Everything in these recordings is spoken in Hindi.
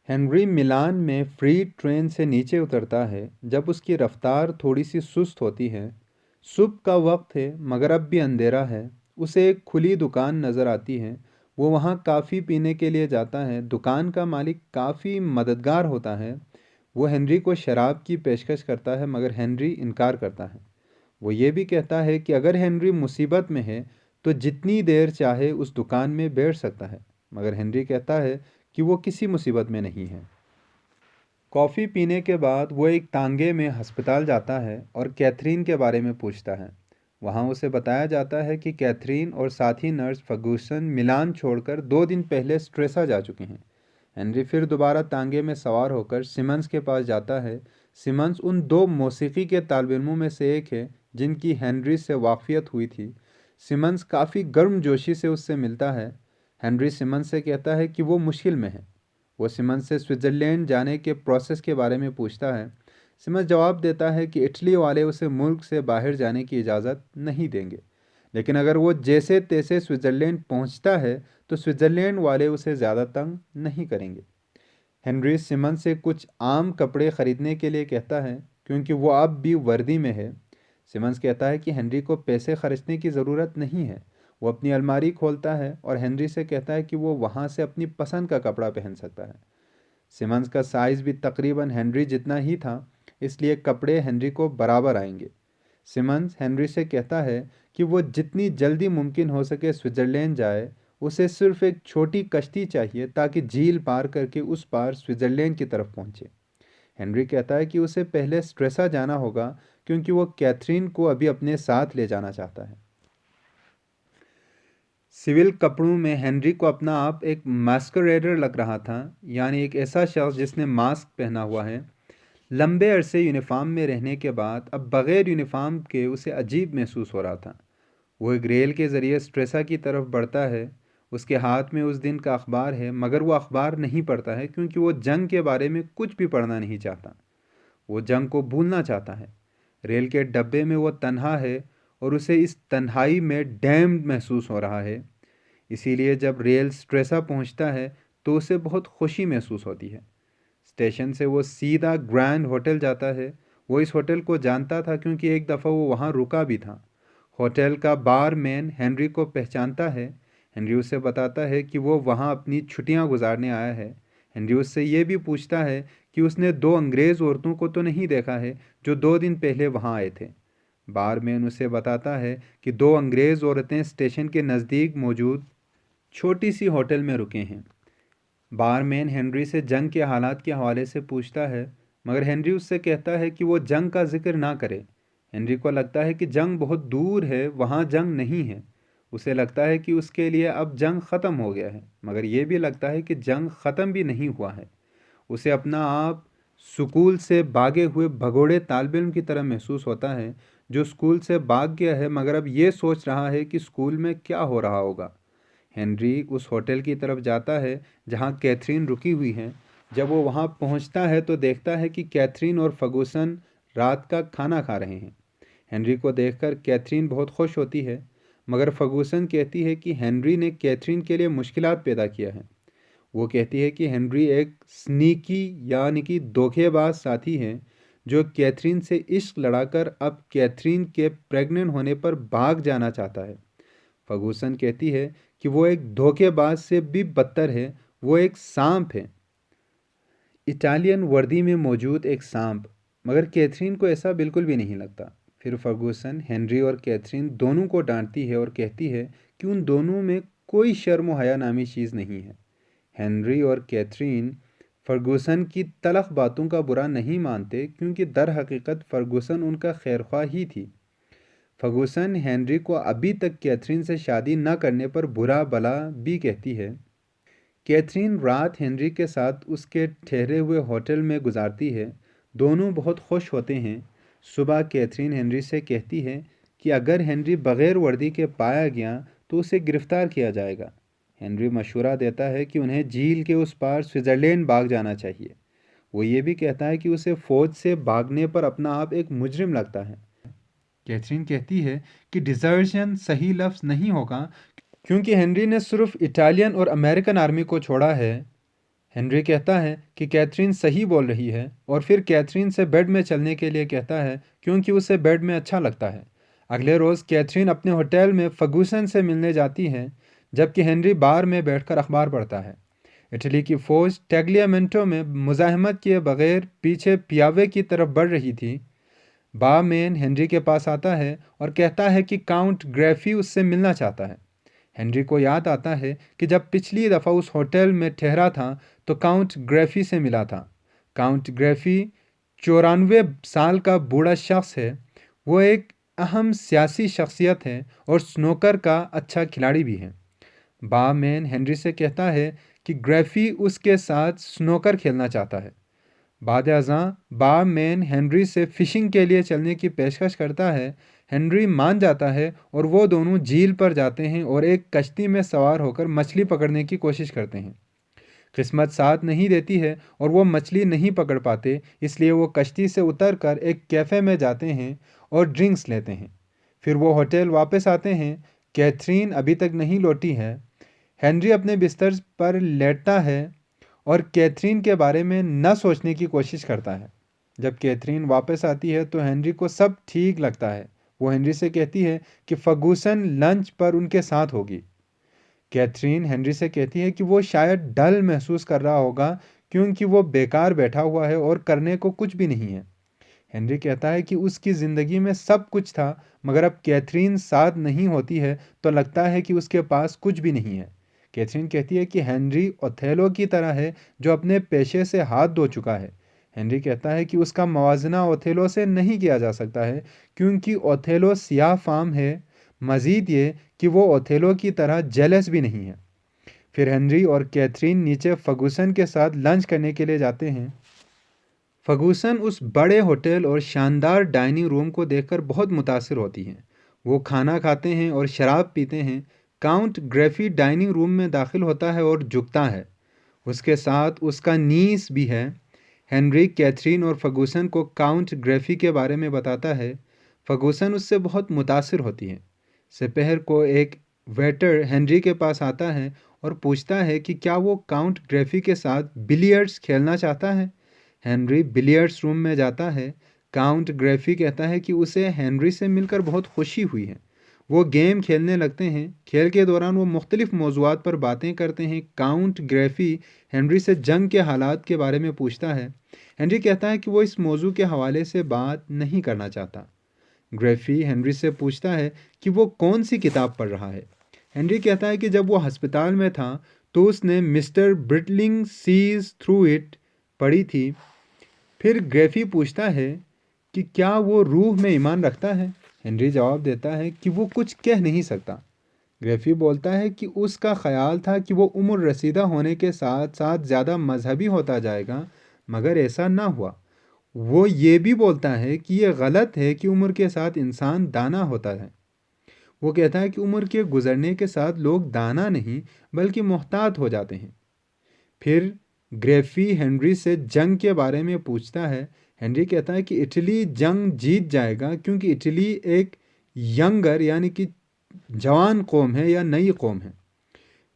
हेनरी मिलान में फ्री ट्रेन से नीचे उतरता है जब उसकी रफ्तार थोड़ी सी सुस्त होती है। सुबह का वक्त है मगर अब भी अंधेरा है। उसे एक खुली दुकान नज़र आती है। वो वहाँ कॉफ़ी पीने के लिए जाता है। दुकान का मालिक काफ़ी मददगार होता है। वो हेनरी को शराब की पेशकश करता है मगर हेनरी इनकार करता है। वो ये भी कहता है कि अगर हेनरी मुसीबत में है तो जितनी देर चाहे उस दुकान में बैठ सकता है, मगर हेनरी कहता है कि वो किसी मुसीबत में नहीं है। कॉफ़ी पीने के बाद वो एक तांगे में अस्पताल जाता है और कैथरीन के बारे में पूछता है। वहाँ उसे बताया जाता है कि कैथरीन और साथी नर्स फर्गूसन मिलान छोड़कर 2 दिन पहले स्ट्रेसा जा चुके हैं। हेनरी फिर दोबारा तांगे में सवार होकर सिमंस के पास जाता है। सिमंस उन दो मौसीकी के तालिब इल्मों में से एक है जिनकी हेनरी से वाकफियत हुई थी। सिमंस काफ़ी गर्मजोशी से उससे मिलता है। हेनरी सिमंस से कहता है कि वो मुश्किल में है। वो सिमंस से स्विट्ज़रलैंड जाने के प्रोसेस के बारे में पूछता है। सिमंस जवाब देता है कि इटली वाले उसे मुल्क से बाहर जाने की इजाज़त नहीं देंगे, लेकिन अगर वो जैसे तैसे स्विट्ज़रलैंड पहुंचता है तो स्विट्ज़रलैंड वाले उसे ज़्यादा तंग नहीं करेंगे। हेनरी सिमंस से कुछ आम कपड़े खरीदने के लिए कहता है क्योंकि वो अब भी वर्दी में है। सिमंस कहता है कि हेनरी को पैसे खर्चने की ज़रूरत नहीं है। वो अपनी अलमारी खोलता है और हेनरी से कहता है कि वो वहाँ से अपनी पसंद का कपड़ा पहन सकता है। सिमंस का साइज़ भी तकरीबन हेनरी जितना ही था, इसलिए कपड़े हेनरी को बराबर आएंगे। सिमंस हेनरी से कहता है कि वो जितनी जल्दी मुमकिन हो सके स्विट्ज़रलैंड जाए। उसे सिर्फ एक छोटी कश्ती चाहिए ताकि झील पार करके उस पार स्विट्ज़रलैंड की तरफ पहुंचे। हेनरी कहता है कि उसे पहले स्ट्रेसा जाना होगा क्योंकि वो कैथरीन को अभी अपने साथ ले जाना चाहता है। सिविल कपड़ों में हेनरी को अपना आप एक मास्करेडर लग रहा था, यानी एक ऐसा शख्स जिसने मास्क पहना हुआ है। लंबे अरसे यूनिफॉर्म में रहने के बाद अब बग़ैर यूनिफॉर्म के उसे अजीब महसूस हो रहा था। वो एक रेल के ज़रिए स्ट्रेसा की तरफ बढ़ता है। उसके हाथ में उस दिन का अखबार है मगर वो अखबार नहीं पढ़ता है क्योंकि वो जंग के बारे में कुछ भी पढ़ना नहीं चाहता। वो जंग को भूलना चाहता है। रेल के डब्बे में वो तन्हा है और उसे इस तन्हाई में डैम्ड महसूस हो रहा है। इसीलिए जब रेल स्ट्रेसा पहुंचता है तो उसे बहुत खुशी महसूस होती है। स्टेशन से वो सीधा ग्रैंड होटल जाता है। वो इस होटल को जानता था क्योंकि एक दफ़ा वो वहाँ रुका भी था। होटल का बारमैन हेनरी को पहचानता है। हेनरी उससे बताता है कि वो वहाँ अपनी छुट्टियाँ गुजारने आया है। हेनरी उससे ये भी पूछता है कि उसने दो अंग्रेज़ औरतों को तो नहीं देखा है जो 2 दिन पहले वहाँ आए थे। बारमैन उसे बताता है कि दो अंग्रेज़ औरतें स्टेशन के नज़दीक मौजूद छोटी सी होटल में रुके हैं। बारमैन हेनरी से जंग के हालात के हवाले से पूछता है मगर हेनरी उससे कहता है कि वो जंग का जिक्र ना करे। हेनरी को लगता है कि जंग बहुत दूर है, वहाँ जंग नहीं है। उसे लगता है कि उसके लिए अब जंग ख़त्म हो गया है, मगर यह भी लगता है कि जंग ख़त्म भी नहीं हुआ है। उसे अपना आप स्कूल से भागे हुए भगोड़े तालिब इल्म की तरह महसूस होता है जो स्कूल से भाग गया है मगर अब ये सोच रहा है कि स्कूल में क्या हो रहा होगा। हेनरी उस होटल की तरफ जाता है जहाँ कैथरीन रुकी हुई है। जब वो वहाँ पहुँचता है तो देखता है कि कैथरीन और फर्गूसन रात का खाना खा रहे हैं। हेनरी को देखकर कैथरीन बहुत खुश होती है, मगर फर्गूसन कहती है कि हेनरी ने कैथरीन के लिए मुश्किलात पैदा किया है। वो कहती है कि हेनरी एक स्नीकी यानी कि धोखेबाज साथी है जो कैथरीन से इश्क लड़ाकर अब कैथरीन के प्रेग्नेंट होने पर भाग जाना चाहता है। फर्गूसन कहती है कि वो एक धोखेबाज से भी बदतर है, वो एक सांप है, इटालियन वर्दी में मौजूद एक सांप। मगर कैथरीन को ऐसा बिल्कुल भी नहीं लगता। फिर फर्गूसन हेनरी और कैथरीन दोनों को डांटती है और कहती है कि उन दोनों में कोई शर्म व हया नामी चीज़ नहीं है। हेनरी और कैथरीन फर्गूसन की तलख बातों का बुरा नहीं मानते क्योंकि दर हकीकत फर्गूसन उनका खैरख्वाह ही थी। फर्गूसन हेनरी को अभी तक कैथरीन से शादी न करने पर बुरा भला भी कहती है। कैथरीन रात हेनरी के साथ उसके ठहरे हुए होटल में गुजारती है। दोनों बहुत खुश होते हैं। सुबह कैथरीन हेनरी से कहती है कि अगर हेनरी बग़ैर वर्दी के पाया गया तो उसे गिरफ़्तार किया जाएगा। हेनरी मशवरा देता है कि उन्हें झील के उस पार स्विट्ज़रलैंड भाग जाना चाहिए। वो ये भी कहता है कि उसे फ़ौज से भागने पर अपना आप एक मुजरिम लगता है। कैथरीन कहती है कि डिज़र्शन सही लफ्ज़ नहीं होगा क्योंकि हेनरी ने सिर्फ इटालियन और अमेरिकन आर्मी को छोड़ा है। हेनरी कहता है कि कैथरीन सही बोल रही है और फिर कैथरीन से बेड में चलने के लिए कहता है क्योंकि उसे बेड में अच्छा लगता है। अगले रोज़ कैथरीन अपने होटल में फर्गूसन से मिलने जाती है जबकि हेनरी बार में बैठकर अखबार पढ़ता है। इटली की फौज टैग्लियामेंटो में मुज़ाहमत किए बगैर पीछे पियावे की तरफ बढ़ रही थी। बारमैन हेनरी के पास आता है और कहता है कि काउंट ग्रैफी उससे मिलना चाहता है। हेनरी को याद आता है कि जब पिछली दफ़ा उस होटल में ठहरा था तो काउंट ग्रैफी से मिला था। काउंट ग्रैफी 94 साल का बूढ़ा शख्स है। वो एक अहम सियासी शख्सियत है और स्नूकर का अच्छा खिलाड़ी भी है। बारमैन हेनरी से कहता है कि ग्रैफी उसके साथ स्नूकर खेलना चाहता है। बाद अज़ां बारमैन हेनरी से फ़िशिंग के लिए चलने की पेशकश करता है। हेनरी मान जाता है और वो दोनों झील पर जाते हैं और एक कश्ती में सवार होकर मछली पकड़ने की कोशिश करते हैं। किस्मत साथ नहीं देती है और वो मछली नहीं पकड़ पाते, इसलिए वो कश्ती से उतरकर एक कैफ़े में जाते हैं और ड्रिंक्स लेते हैं। फिर वो होटल वापस आते हैं। कैथरीन अभी तक नहीं लौटी है। हेनरी अपने बिस्तर पर लेटता है और कैथरीन के बारे में न सोचने की कोशिश करता है। जब कैथरीन वापस आती है तो हेनरी को सब ठीक लगता है। वो हेनरी से कहती है कि फर्गूसन लंच पर उनके साथ होगी। कैथरीन हेनरी से कहती है कि वो शायद डल महसूस कर रहा होगा क्योंकि वो बेकार बैठा हुआ है और करने को कुछ भी नहीं है। हेनरी कहता है कि उसकी ज़िंदगी में सब कुछ था, मगर अब कैथरीन साथ नहीं होती है तो लगता है कि उसके पास कुछ भी नहीं है। कैथरीन कहती है कि हेनरी ओथेलो की तरह है जो अपने पेशे से हाथ धो चुका है। हेनरी कहता है कि उसका मवाजना ओथेलो से नहीं किया जा सकता है क्योंकि ओथेलो सियाह फाम है। मज़ीद ये कि वो ओथेलो की तरह जेलस भी नहीं है। फिर हेनरी और कैथरीन नीचे फर्गूसन के साथ लंच करने के लिए जाते हैं। फर्गूसन उस बड़े होटल और शानदार डाइनिंग रूम को देखकर बहुत मुतासिर होती हैं। वो खाना खाते हैं और शराब पीते हैं। काउंट ग्रैफी डाइनिंग रूम में दाखिल होता है और झुकता है। उसके साथ उसका नीस भी है। हेनरी कैथरीन और फर्गूसन को काउंट ग्रैफी के बारे में बताता है। फर्गूसन उससे बहुत मुतासिर होती है। दोपहर को एक वेटर हेनरी के पास आता है और पूछता है कि क्या वो काउंट ग्रैफी के साथ बिलियर्ड्स खेलना चाहता है। हेनरी बिलियर्ड्स रूम में जाता है। काउंट ग्रैफी कहता है कि उसे हेनरी से मिलकर बहुत खुशी हुई है। वो गेम खेलने लगते हैं। खेल के दौरान वो मुख्तलिफ मौज़ूआत पर बातें करते हैं। काउंट ग्रैफी हेनरी से जंग के हालात के बारे में पूछता है। हेनरी कहता है कि वो इस मौजू के हवाले से बात नहीं करना चाहता। ग्रैफी हेनरी से पूछता है कि वो कौन सी किताब पढ़ रहा है। हेनरी कहता है कि जब वो अस्पताल में था तो उसने मिस्टर ब्रिटलिंग सीज थ्रू इट पढ़ी थी। फिर ग्रैफी पूछता है कि क्या वो रूह में ईमान रखता है। हेनरी जवाब देता है कि वो कुछ कह नहीं सकता। ग्रैफी बोलता है कि उसका ख्याल था कि वो उम्र रसीदा होने के साथ साथ ज़्यादा मजहबी होता जाएगा, मगर ऐसा ना हुआ। वो ये भी बोलता है कि ये गलत है कि उम्र के साथ इंसान दाना होता है। वो कहता है कि उम्र के गुजरने के साथ लोग दाना नहीं बल्कि मोहतात हो जाते हैं। फिर ग्रैफी हेनरी से जंग के बारे में पूछता है। हेनरी कहता है कि इटली जंग जीत जाएगा क्योंकि इटली एक यंगर यानी कि जवान कौम है या नई कौम है।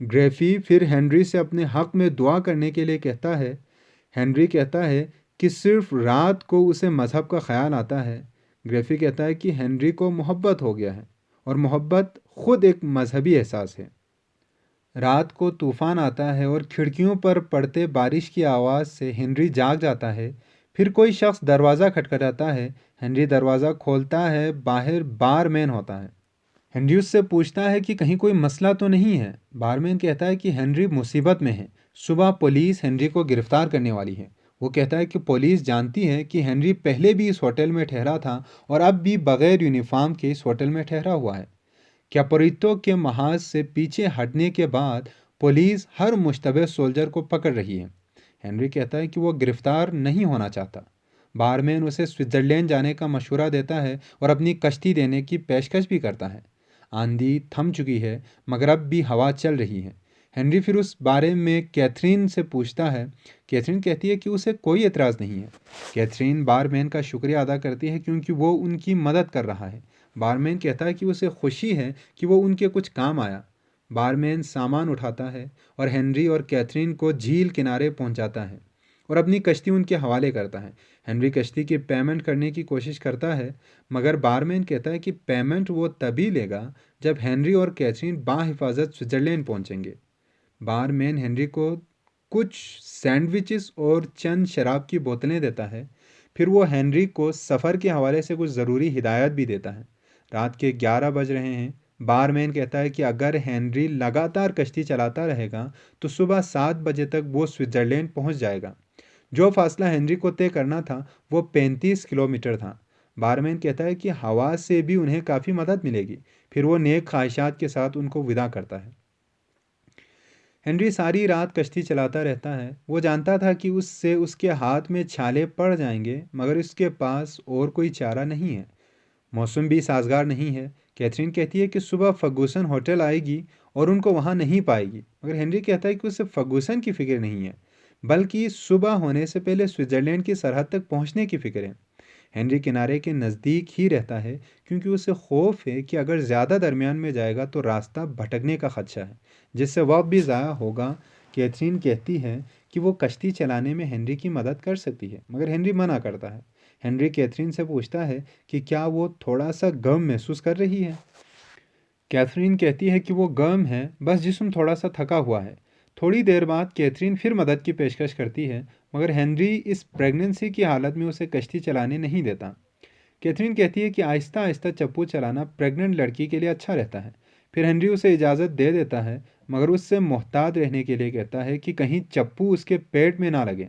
ग्रैफी फिर हेनरी से अपने हक में दुआ करने के लिए कहता है। हेनरी कहता है कि सिर्फ रात को उसे मज़हब का ख्याल आता है। ग्रैफी कहता है कि हेनरी को मोहब्बत हो गया है और मोहब्बत ख़ुद एक मजहबी एहसास है। रात को तूफ़ान आता है और खिड़कियों पर पड़ते बारिश की आवाज़ से हेनरी जाग जाता है। फिर कोई शख्स दरवाज़ा खटखटाता है। हेनरी दरवाज़ा खोलता है। बाहर बारमैन होता है। हेनरी उससे पूछता है कि कहीं कोई मसला तो नहीं है। बारमैन कहता है कि हेनरी मुसीबत में है। सुबह पुलिस हेनरी को गिरफ्तार करने वाली है। वो कहता है कि पुलिस जानती है कि हेनरी पहले भी इस होटल में ठहरा था और अब भी बग़ैर यूनिफॉर्म के इस होटल में ठहरा हुआ है। कैपोरितो के महाज से पीछे हटने के बाद पुलिस हर मुश्तबह सोल्जर को पकड़ रही है। हेनरी कहता है कि वो गिरफ्तार नहीं होना चाहता। बारमैन उसे स्विट्ज़रलैंड जाने का मशवरा देता है और अपनी कश्ती देने की पेशकश भी करता है। आंधी थम चुकी है मगर अब भी हवा चल रही है। हेनरी फिर उस बारे में कैथरीन से पूछता है। कैथरीन कहती है कि उसे कोई एतराज़ नहीं है। कैथरीन बारमैन का शुक्रिया अदा करती है क्योंकि वो उनकी मदद कर रहा है। बारमैन कहता है कि उसे खुशी है कि वो उनके कुछ काम आया। बारमैन सामान उठाता है और हेनरी और कैथरीन को झील किनारे पहुंचाता है और अपनी कश्ती उनके हवाले करता है। हेनरी कश्ती की पेमेंट करने की कोशिश करता है, मगर बारमैन कहता है कि पेमेंट वो तभी लेगा जब हेनरी और कैथरीन बाहिफाजत स्विट्ज़रलैंड पहुंचेंगे। बारमैन हेनरी को कुछ सैंडविचेस और चंद शराब की बोतलें देता है। फिर वो हेनरी को सफ़र के हवाले से कुछ ज़रूरी हिदायत भी देता है। रात के 11 बज रहे हैं। बारमैन कहता है कि अगर हेनरी लगातार कश्ती चलाता रहेगा तो सुबह 7 बजे तक वो स्विट्ज़रलैंड पहुंच जाएगा। जो फासला हेनरी को तय करना था वो 35 किलोमीटर था। बारमैन कहता है कि हवा से भी उन्हें काफ़ी मदद मिलेगी। फिर वो नेक ख्वाहिशात के साथ उनको विदा करता है। हेनरी सारी रात कश्ती चलाता रहता है। वो जानता था कि उससे उसके हाथ में छाले पड़ जाएंगे, मगर उसके पास और कोई चारा नहीं है। मौसम भी साजगार नहीं है। कैथरीन कहती है कि सुबह फर्गूसन होटल आएगी और उनको वहाँ नहीं पाएगी, मगर हेनरी कहता है कि उसे फर्गूसन की फ़िक्र नहीं है, बल्कि सुबह होने से पहले स्विट्ज़रलैंड की सरहद तक पहुँचने की फ़िक्र है। हेनरी किनारे के नज़दीक ही रहता है क्योंकि उसे खौफ है कि अगर ज़्यादा दरमियान में जाएगा तो रास्ता भटकने का खदशा है, जिससे वक्त भी ज़ाया होगा। कैथरीन कहती है कि वो कश्ती चलाने में हेनरी की मदद कर सकती है, मगर हेनरी मना करता है। हेनरी कैथरीन से पूछता है कि क्या वो थोड़ा सा गम महसूस कर रही है। कैथरीन कहती है कि वो गर्म है, बस जिस्म थोड़ा सा थका हुआ है। थोड़ी देर बाद कैथरीन फिर मदद की पेशकश करती है, मगर हेनरी इस प्रेगनेंसी की हालत में उसे कश्ती चलाने नहीं देता। कैथरीन कहती है कि आहिस्ता आहिस्ता चप्पू चलाना प्रेग्नेंट लड़की के लिए अच्छा रहता है। फिर हेनरी उसे इजाज़त दे देता है, मगर उससे मोहतात रहने के लिए कहता है कि कहीं चप्पू उसके पेट में ना लगे।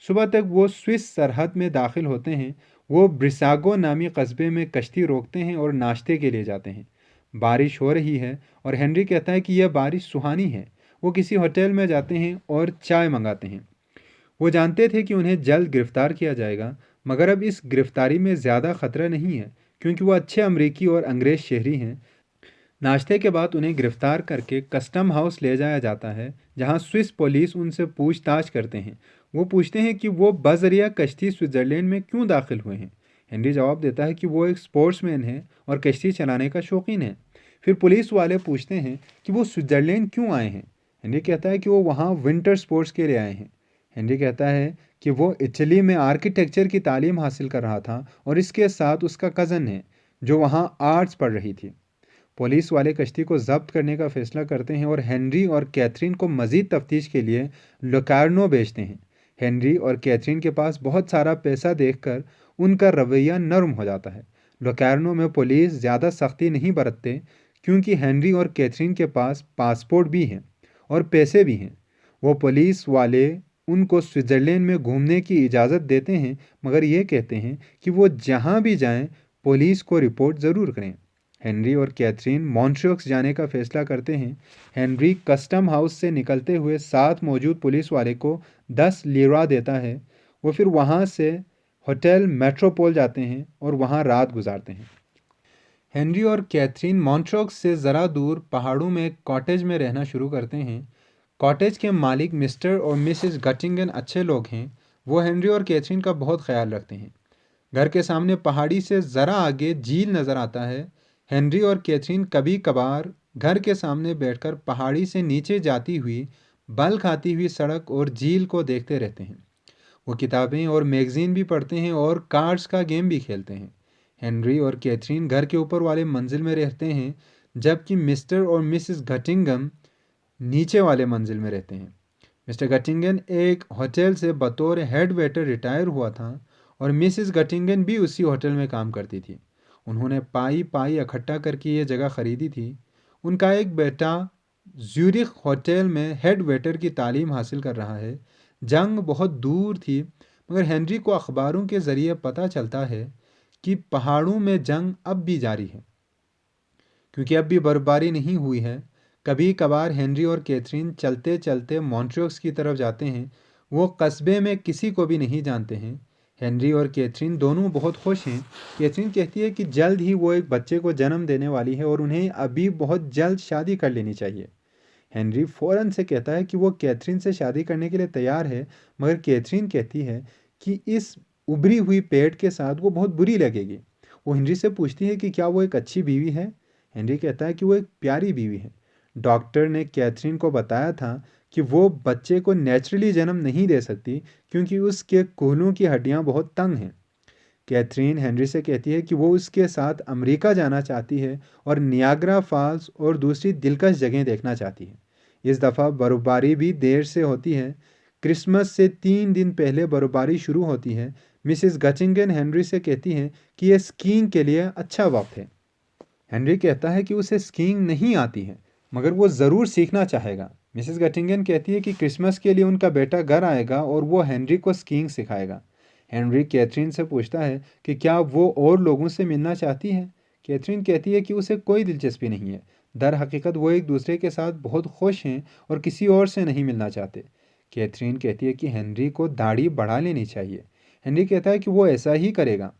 सुबह तक वो स्विस सरहद में दाखिल होते हैं। वो ब्रिसागो नामी कस्बे में कश्ती रोकते हैं और नाश्ते के लिए जाते हैं। बारिश हो रही है और हेनरी कहता है कि यह बारिश सुहानी है। वो किसी होटल में जाते हैं और चाय मंगाते हैं। वो जानते थे कि उन्हें जल्द गिरफ्तार किया जाएगा, मगर अब इस गिरफ्तारी में ज़्यादा ख़तरा नहीं है क्योंकि वो अच्छे अमरीकी और अंग्रेज़ शहरी हैं। नाश्ते के बाद उन्हें गिरफ्तार करके कस्टम हाउस ले जाया जाता है, जहां स्विस पुलिस उनसे पूछताछ करते हैं। वो पूछते हैं कि वो बजरिया कश्ती स्विट्ज़रलैंड में क्यों दाखिल हुए हैं। हेनरी जवाब देता है कि वो एक स्पोर्ट्समैन है और कश्ती चलाने का शौकीन है। फिर पुलिस वाले पूछते हैं कि वो स्विट्ज़रलैंड क्यों आए हैं। हेनरी कहता है कि वो वहाँ विंटर स्पोर्ट्स के लिए आए हैं। हेनरी कहता है कि वो इटली में आर्किटेक्चर की तालीम हासिल कर रहा था और इसके साथ उसका कज़न है जो वहाँ आर्ट्स पढ़ रही थी। पुलिस वाले कश्ती को जब्त करने का फैसला करते हैं और हेनरी और कैथरीन को मज़ीद तफ्तीश के लिए लोकार्नो भेजते हैं। हेनरी और कैथरीन के पास बहुत सारा पैसा देखकर उनका रवैया नरम हो जाता है। लोकार्नो में पुलिस ज़्यादा सख्ती नहीं बरतते क्योंकि हेनरी और कैथरीन के पास पासपोर्ट भी हैं और पैसे भी हैं। वो पुलिस वाले उनको स्विट्ज़रलैंड में घूमने की इजाज़त देते हैं, मगर ये कहते हैं कि वो जहाँ भी जाएं पुलिस को रिपोर्ट ज़रूर करें। हेनरी और कैथरीन मॉन्ट्रियक्स जाने का फैसला करते हैं। हेनरी कस्टम हाउस से निकलते हुए साथ मौजूद पुलिस वाले को 10 लीरा देता है। वो फिर वहाँ से होटल मेट्रोपोल जाते हैं और वहाँ रात गुजारते हैं। हेनरी और कैथरीन मॉन्ट्रियक्स से ज़रा दूर पहाड़ों में एक कॉटेज में रहना शुरू करते हैं। कॉटेज के मालिक मिस्टर और मिसेस गटिंगन अच्छे लोग हैं। वो हेनरी और कैथरीन का बहुत ख्याल रखते हैं। घर के सामने पहाड़ी से ज़रा आगे झील नज़र आता है। हेनरी और कैथरीन कभी कभार घर के सामने बैठकर पहाड़ी से नीचे जाती हुई बल खाती हुई सड़क और झील को देखते रहते हैं। वो किताबें और मैगज़ीन भी पढ़ते हैं और कार्ड्स का गेम भी खेलते हैं। हेनरी और कैथरीन घर के ऊपर वाले मंजिल में रहते हैं, जबकि मिस्टर और मिसेस गटिंगम नीचे वाले मंजिल में रहते हैं। मिस्टर गटिंगन एक होटल से बतौर हेड वेटर रिटायर हुआ था और मिसेस गटिंगन भी उसी होटल में काम करती थी। उन्होंने पाई पाई इकट्ठा करके ये जगह खरीदी थी। उनका एक बेटा ज्यूरिख होटल में हेड वेटर की तालीम हासिल कर रहा है। जंग बहुत दूर थी, मगर हेनरी को अखबारों के ज़रिए पता चलता है कि पहाड़ों में जंग अब भी जारी है, क्योंकि अब भी बर्फबारी नहीं हुई है। कभी कभार हेनरी और कैथरीन चलते चलते मॉन्ट्रियक्स की तरफ जाते हैं। वो कस्बे में किसी को भी नहीं जानते हैं। हेनरी और कैथरीन दोनों बहुत खुश हैं। कैथरीन कहती है कि जल्द ही वो एक बच्चे को जन्म देने वाली है और उन्हें अभी बहुत जल्द शादी कर लेनी चाहिए। हेनरी फ़ौरन से कहता है कि वो कैथरीन से शादी करने के लिए तैयार है, मगर कैथरीन कहती है कि इस उभरी हुई पेट के साथ वो बहुत बुरी लगेगी। वो हेनरी से पूछती है कि क्या वो एक अच्छी बीवी है। हेनरी कहता है कि वो एक प्यारी बीवी है। डॉक्टर ने कैथरीन को बताया था कि वो बच्चे को नेचुरली जन्म नहीं दे सकती क्योंकि उसके कूल्हों की हड्डियां बहुत तंग हैं। कैथरीन हेनरी से कहती है कि वो उसके साथ अमेरिका जाना चाहती है और नियाग्रा फॉल्स और दूसरी दिलकश जगहें देखना चाहती है। इस दफ़ा बर्फबारी भी देर से होती है। क्रिसमस से 3 दिन पहले बर्फबारी शुरू होती है। मिसिस गटिंगन हेनरी से कहती हैं कि यह स्कीइंग के लिए अच्छा वक्त है। हेनरी कहता है कि उसे स्कीइंग नहीं आती है मगर वो ज़रूर सीखना चाहेगा। मिसेस गटिंगन कहती है कि क्रिसमस के लिए उनका बेटा घर आएगा और वो हेनरी को स्कीइंग सिखाएगा। हेनरी कैथरीन से पूछता है कि क्या वो और लोगों से मिलना चाहती है। कैथरीन कहती है कि उसे कोई दिलचस्पी नहीं है। दर हकीकत वो एक दूसरे के साथ बहुत खुश हैं और किसी और से नहीं मिलना चाहते। कैथरीन कहती है कि हेनरी को दाढ़ी बढ़ा लेनी चाहिए। हेनरी कहता है कि वो ऐसा ही करेगा।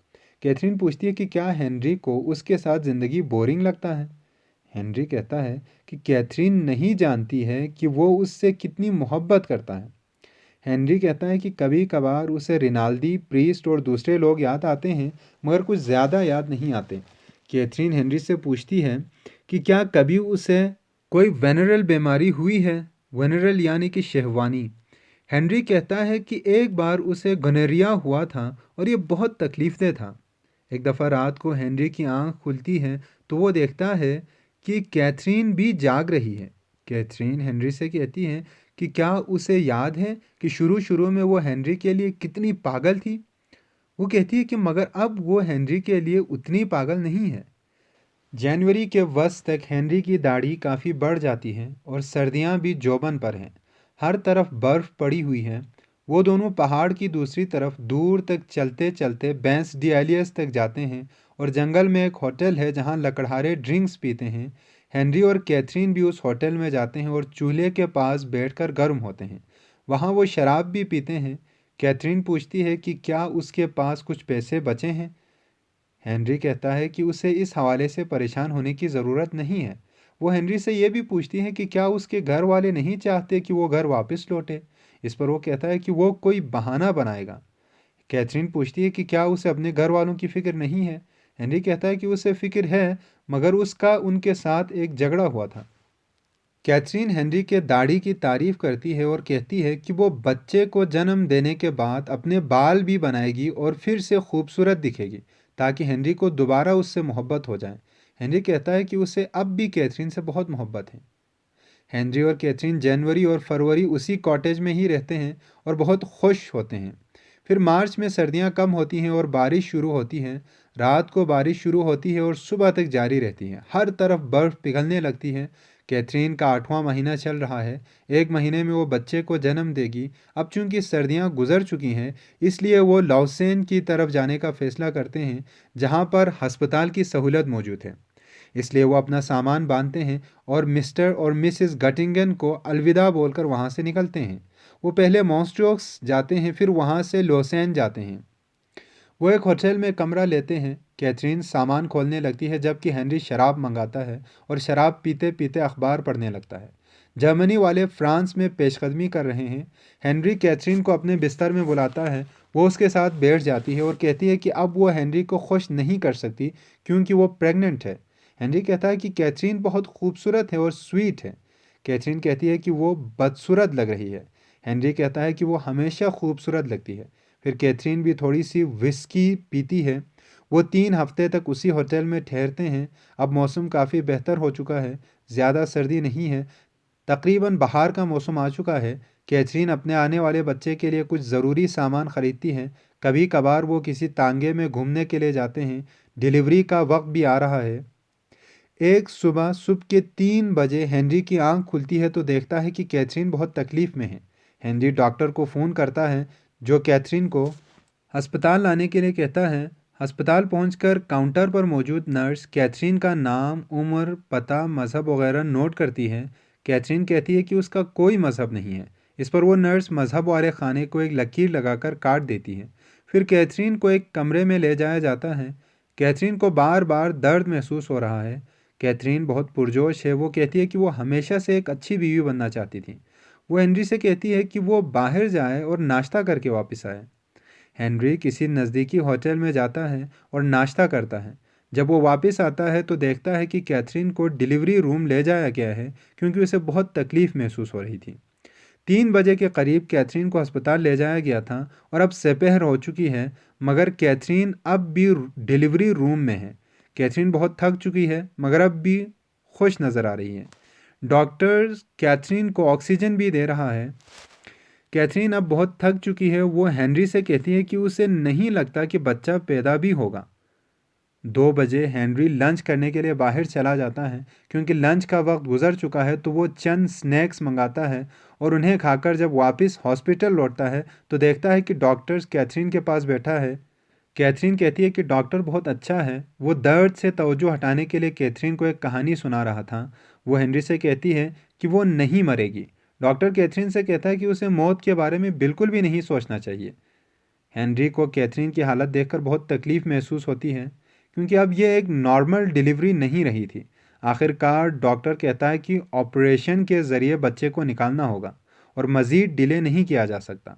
कैथरीन पूछती है कि क्या हेनरी को उसके साथ ज़िंदगी बोरिंग लगता है। हेनरी कहता है कि कैथरीन नहीं जानती है कि वो उससे कितनी मोहब्बत करता है। हेनरी कहता है कि कभी कभार उसे रिनाल्डी, प्रीस्ट और दूसरे लोग याद आते हैं मगर कुछ ज़्यादा याद नहीं आते। कैथरीन हेनरी से पूछती है कि क्या कभी उसे कोई वेनरल बीमारी हुई है। वेनरल यानी कि शहवानी। हेनरी कहता है कि एक बार उसे गोनोरिया हुआ था और ये बहुत तकलीफदेह था। एक दफ़ा रात को हेनरी की आंख खुलती है तो वो देखता है कि कैथरीन भी जाग रही है। कैथरीन हेनरी से कहती है कि क्या उसे याद है कि शुरू शुरू में वो हेनरी के लिए कितनी पागल थी। वो कहती है कि मगर अब वो हेनरी के लिए उतनी पागल नहीं है। जनवरी के वस्त तक हेनरी की दाढ़ी काफ़ी बढ़ जाती है और सर्दियां भी जोबन पर हैं। हर तरफ बर्फ़ पड़ी हुई है। वो दोनों पहाड़ की दूसरी तरफ दूर तक चलते चलते बेंस डिएलियस तक जाते हैं और जंगल में एक होटल है जहां लकड़हारे ड्रिंक्स पीते हैं। हेनरी और कैथरीन भी उस होटल में जाते हैं और चूल्हे के पास बैठकर गर्म होते हैं। वहाँ वो शराब भी पीते हैं। कैथरीन पूछती है कि क्या उसके पास कुछ पैसे बचे हैं। हेनरी कहता है कि उसे इस हवाले से परेशान होने की ज़रूरत नहीं है। वो हेनरी से ये भी पूछती है कि क्या उसके घर वाले नहीं चाहते कि वो घर वापस लौटे। इस पर वो कहता है कि वो कोई बहाना बनाएगा। कैथरीन पूछती है कि क्या उसे अपने घर वालों की फ़िक्र नहीं है। हेनरी कहता है कि उसे फ़िक्र है मगर उसका उनके साथ एक झगड़ा हुआ था। कैथरीन हेनरी के दाढ़ी की तारीफ़ करती है और कहती है कि वो बच्चे को जन्म देने के बाद अपने बाल भी बनाएगी और फिर से खूबसूरत दिखेगी ताकि हेनरी को दोबारा उससे मोहब्बत हो जाए। हेनरी कहता है कि उसे अब भी कैथरीन से बहुत मोहब्बत है। हेनरी और कैथरीन जनवरी और फरवरी उसी कॉटेज में ही रहते हैं और बहुत खुश होते हैं। फिर मार्च में सर्दियां कम होती हैं और बारिश शुरू होती है। रात को बारिश शुरू होती है और सुबह तक जारी रहती है। हर तरफ बर्फ़ पिघलने लगती है। कैथरीन का 8वां महीना चल रहा है। एक महीने में वो बच्चे को जन्म देगी। अब चूंकि सर्दियां गुजर चुकी हैं इसलिए वो लॉसेन की तरफ जाने का फ़ैसला करते हैं जहां पर अस्पताल की सहूलत मौजूद है। इसलिए वो अपना सामान बांधते हैं और मिस्टर और मिसेस गटिंगन को अलविदा बोलकर वहाँ से निकलते हैं। वो पहले मॉन्स्ट्रोक्स जाते हैं फिर वहाँ से लॉसेन जाते हैं। वो एक होटल में कमरा लेते हैं। कैथरीन सामान खोलने लगती है जबकि हेनरी शराब मंगाता है और शराब पीते पीते अखबार पढ़ने लगता है। जर्मनी वाले फ्रांस में पेशकदमी कर रहे हैं। हेनरी कैथरीन को अपने बिस्तर में बुलाता है। वो उसके साथ बैठ जाती है और कहती है कि अब वो हेनरी को खुश नहीं कर सकती क्योंकि वो प्रेग्नेंट है। हेनरी कहता है कि कैथरीन बहुत खूबसूरत है और स्वीट है। कैथरीन कहती है कि वो बदसूरत लग रही है। हेनरी कहता है कि वो हमेशा खूबसूरत लगती है। फिर कैथरीन भी थोड़ी सी विस्की पीती है। वो 3 हफ्ते तक उसी होटल में ठहरते हैं। अब मौसम काफ़ी बेहतर हो चुका है। ज़्यादा सर्दी नहीं है। तकरीबन बाहर का मौसम आ चुका है। कैथरीन अपने आने वाले बच्चे के लिए कुछ ज़रूरी सामान ख़रीदती हैं। कभी कभार वो किसी तांगे में घूमने के लिए जाते हैं। डिलीवरी का वक्त भी आ रहा है। एक सुबह के 3 बजे हेनरी की आंख खुलती है तो देखता है कि कैथरीन बहुत तकलीफ़ में है। हेनरी डॉक्टर को फ़ोन करता है जो कैथरीन को अस्पताल लाने के लिए कहता है। अस्पताल पहुंचकर काउंटर पर मौजूद नर्स कैथरीन का नाम, उम्र, पता, मज़हब वगैरह नोट करती है। कैथरीन कहती है कि उसका कोई मज़हब नहीं है। इस पर वो नर्स मज़हब वाले खाने को एक लकीर लगाकर काट देती है। फिर कैथरीन को एक कमरे में ले जाया जाता है। कैथरीन को बार बार दर्द महसूस हो रहा है। कैथरीन बहुत पुरजोश है। वो कहती है कि वो हमेशा से एक अच्छी बीवी बनना चाहती थी। वो हेनरी से कहती है कि वो बाहर जाए और नाश्ता करके वापस आए। हेनरी किसी नज़दीकी होटल में जाता है और नाश्ता करता है। जब वो वापस आता है तो देखता है कि कैथरीन को डिलीवरी रूम ले जाया गया है क्योंकि उसे बहुत तकलीफ़ महसूस हो रही थी। 3 बजे के करीब कैथरीन को अस्पताल ले जाया गया था और अब दोपहर हो चुकी है, मगर कैथरीन अब भी डिलीवरी रूम में है। कैथरीन बहुत थक चुकी है मगर अब भी खुश नज़र आ रही है। डॉक्टर कैथरीन को ऑक्सीजन भी दे रहा है। कैथरीन अब बहुत थक चुकी है। वो हेनरी से कहती है कि उसे नहीं लगता कि बच्चा पैदा भी होगा। 2 बजे हेनरी लंच करने के लिए बाहर चला जाता है। क्योंकि लंच का वक्त गुजर चुका है तो वो चंद स्नैक्स मंगाता है और उन्हें खाकर जब वापस हॉस्पिटल लौटता है तो देखता है कि डॉक्टर कैथरीन के पास बैठा है। कैथरीन कहती है कि डॉक्टर बहुत अच्छा है। वो दर्द से तवज्जो हटाने के लिए कैथरीन को एक कहानी सुना रहा था। वो हेनरी से कहती है कि वो नहीं मरेगी। डॉक्टर कैथरीन से कहता है कि उसे मौत के बारे में बिल्कुल भी नहीं सोचना चाहिए। हेनरी को कैथरीन की हालत देखकर बहुत तकलीफ़ महसूस होती है क्योंकि अब यह एक नॉर्मल डिलीवरी नहीं रही थी। आखिरकार डॉक्टर कहता है कि ऑपरेशन के ज़रिए बच्चे को निकालना होगा और मज़ीद डिले नहीं किया जा सकता।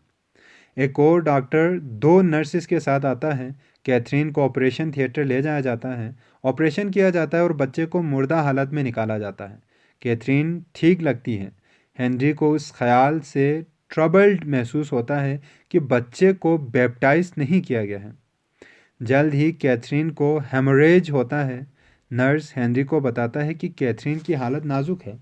एक और डॉक्टर 2 नर्सिस के साथ आता है। कैथरीन को ऑपरेशन थिएटर ले जाया जाता है। ऑपरेशन किया जाता है और बच्चे को मुर्दा हालत में निकाला जाता है। कैथरीन ठीक लगती है। हेनरी को उस ख्याल से ट्रबल्ड महसूस होता है कि बच्चे को बैप्टाइज नहीं किया गया है। जल्द ही कैथरीन को हेमोरेज होता है। नर्स हेनरी को बताता है कि कैथरीन की हालत नाजुक है।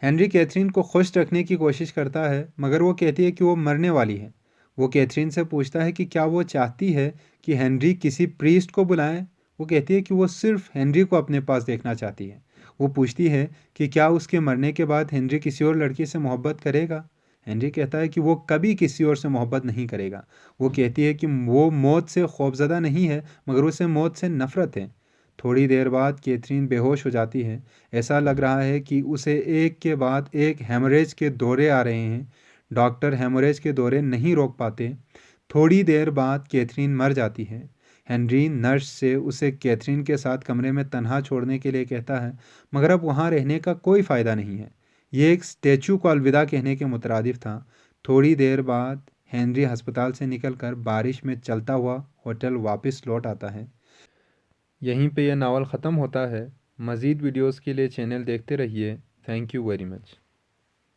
हेनरी कैथरीन को खुश रखने की कोशिश करता है मगर वो कहती है कि वो मरने वाली है। वो कैथरीन से पूछता है कि क्या वो चाहती है कि हेनरी किसी प्रीस्ट को बुलाए। वो कहती है कि वो सिर्फ हेनरी को अपने पास देखना चाहती है। वो पूछती है कि क्या उसके मरने के बाद हेनरी किसी और लड़की से मोहब्बत करेगा। हेनरी कहता है कि वो कभी किसी और से मोहब्बत नहीं करेगा। वो कहती है कि वो मौत से खौफजदा नहीं है मगर उसे मौत से नफ़रत है। थोड़ी देर बाद कैथरीन बेहोश हो जाती है। ऐसा लग रहा है कि उसे एक के बाद एक हेमरेज के दौरे आ रहे हैं। डॉक्टर हेमरेज के दौरे नहीं रोक पाते। थोड़ी देर बाद कैथरीन मर जाती है। हेनरी नर्स से उसे कैथरीन के साथ कमरे में तन्हा छोड़ने के लिए कहता है मगर अब वहाँ रहने का कोई फ़ायदा नहीं है। ये एक स्टैचू को अलविदा कहने के मुतरादिफ था। थोड़ी देर बाद हेनरी अस्पताल से निकलकर बारिश में चलता हुआ होटल वापस लौट आता है। यहीं पे यह नावल ख़त्म होता है। मज़ीद वीडियोस के लिए चैनल देखते रहिए। Thank you very much.